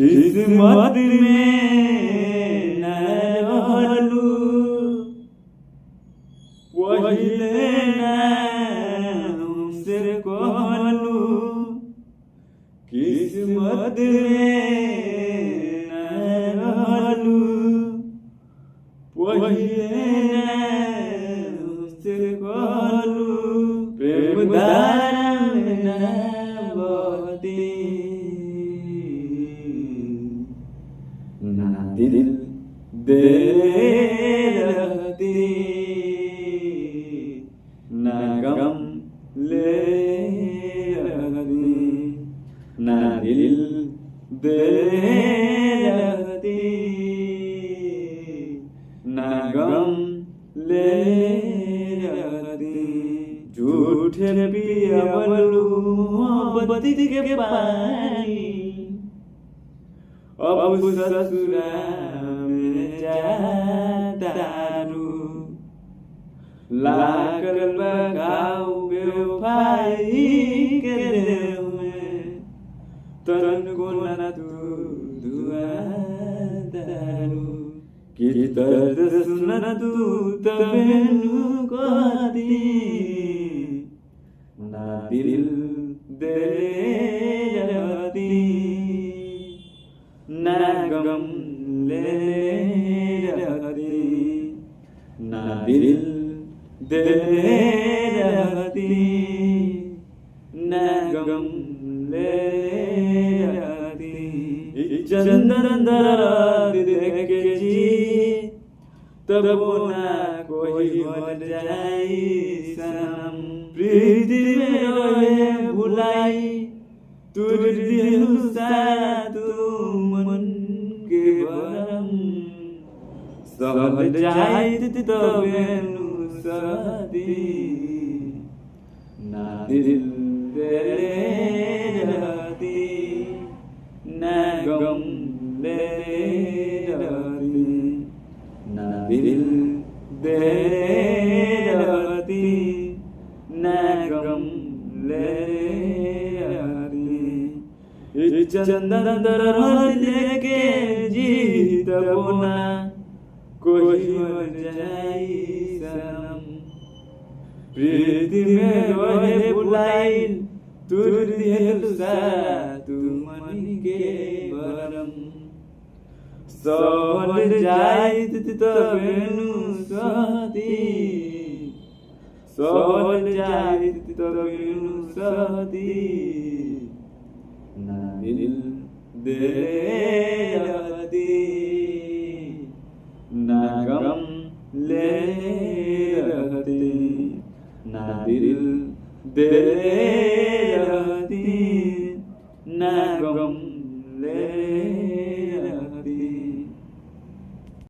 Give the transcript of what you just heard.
किस्मत में न रहलू पहिले ना हमसे कहलू किस्मत में न रहलू पहिले ना हमसे कहलू प्रेम धारा में न बहती ना दिल दे रहती ना गम ले रहती ना दिल दे रहती ना गम ले रहती झूठे पिया बलू मोहब्बत के पानी अब ससुराल में जातारू लाकर बगाओ बेवफाई के दिल में तन को ना तू दुआ दारू कि दर्द सुन तू तबेनु को दी ना दिल दे रहती ना गम ले रहती ना दिल दे रहती ना गम ले रहती चंदन दरार देख के जी तब ना कोई मर जाई सनम प्रीति में रोए भुलाई तुर दिल सारा तू मन के भरम सहल जाइत तबेनु सदी ना दिल दे रहती ना गम ले रहती ना दिल दे रहती ना गम ले रहती चंदन दरार लेके जी तब ना कोई मर जाई सनम प्रीति में रोए बुलाइल तुर दिल सारा तू मन के भरम सहल जाइत तबेनु सदी सहल जाइत तबेनु सदी ना दिल दे रहती ना गम ले रहती ना दिल दे रहती ना गम ले